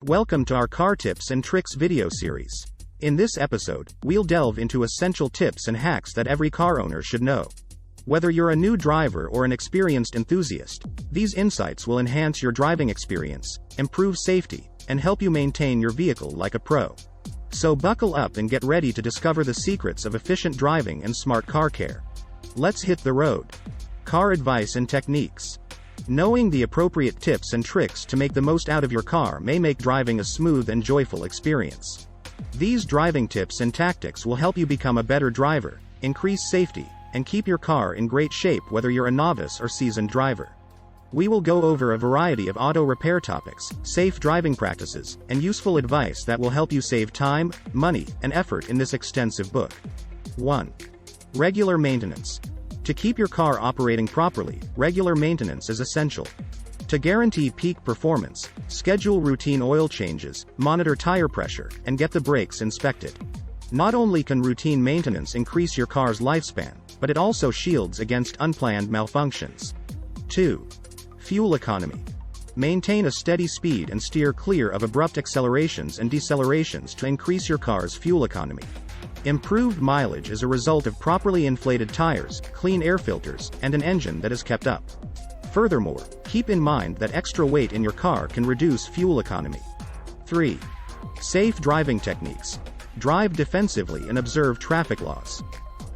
Welcome to our Car Tips and Tricks video series. In this episode, we'll delve into essential tips and hacks that every car owner should know. Whether you're a new driver or an experienced enthusiast, these insights will enhance your driving experience, improve safety, and help you maintain your vehicle like a pro. So buckle up and get ready to discover the secrets of efficient driving and smart car care. Let's hit the road. Car advice and techniques. Knowing the appropriate tips and tricks to make the most out of your car may make driving a smooth and joyful experience. These driving tips and tactics will help you become a better driver, increase safety, and keep your car in great shape whether you're a novice or seasoned driver. We will go over a variety of auto repair topics, safe driving practices, and useful advice that will help you save time, money, and effort in this extensive book. 1. Regular maintenance. To keep your car operating properly, regular maintenance is essential. To guarantee peak performance, schedule routine oil changes, monitor tire pressure, and get the brakes inspected. Not only can routine maintenance increase your car's lifespan, but it also shields against unplanned malfunctions. 2. Fuel economy. Maintain a steady speed and steer clear of abrupt accelerations and decelerations to increase your car's fuel economy. Improved mileage is a result of properly inflated tires, clean air filters, and an engine that is kept up. Furthermore, keep in mind that extra weight in your car can reduce fuel economy. 3. Safe driving techniques. Drive defensively and observe traffic laws.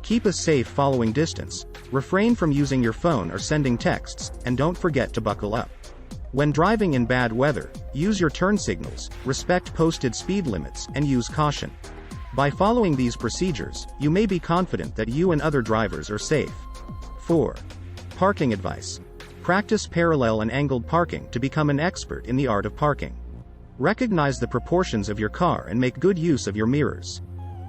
Keep a safe following distance, refrain from using your phone or sending texts, and don't forget to buckle up. When driving in bad weather, use your turn signals, respect posted speed limits, and use caution. By following these procedures, you may be confident that you and other drivers are safe. 4. Parking advice. Practice parallel and angled parking to become an expert in the art of parking. Recognize the proportions of your car and make good use of your mirrors.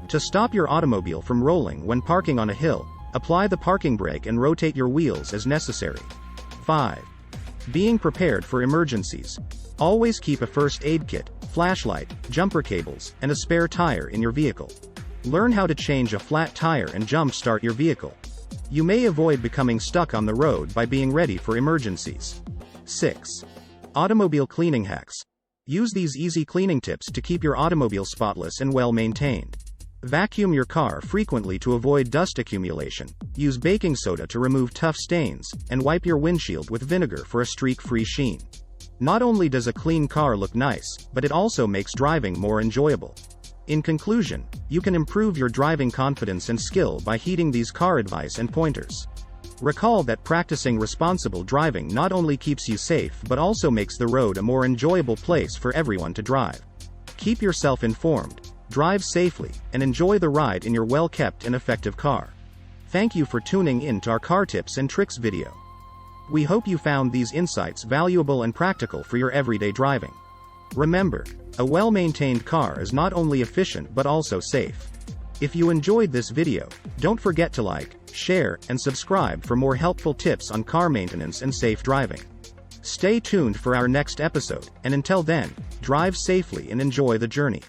To stop your automobile from rolling when parking on a hill, apply the parking brake and rotate your wheels as necessary. 5. Being prepared for emergencies. Always keep a first aid kit, flashlight, jumper cables, and a spare tire in your vehicle. Learn how to change a flat tire and jump start your vehicle. You may avoid becoming stuck on the road by being ready for emergencies. 6. Automobile cleaning hacks. Use these easy cleaning tips to keep your automobile spotless and well maintained. Vacuum your car frequently to avoid dust accumulation, use baking soda to remove tough stains, and wipe your windshield with vinegar for a streak-free sheen. Not only does a clean car look nice, but it also makes driving more enjoyable. In conclusion, you can improve your driving confidence and skill by heeding these car advice and pointers. Recall that practicing responsible driving not only keeps you safe but also makes the road a more enjoyable place for everyone to drive. Keep yourself informed, drive safely, and enjoy the ride in your well-kept and effective car. Thank you for tuning in to our Car Tips and Tricks video. We hope you found these insights valuable and practical for your everyday driving. Remember, a well-maintained car is not only efficient but also safe. If you enjoyed this video, don't forget to like, share, and subscribe for more helpful tips on car maintenance and safe driving. Stay tuned for our next episode, and until then, drive safely and enjoy the journey.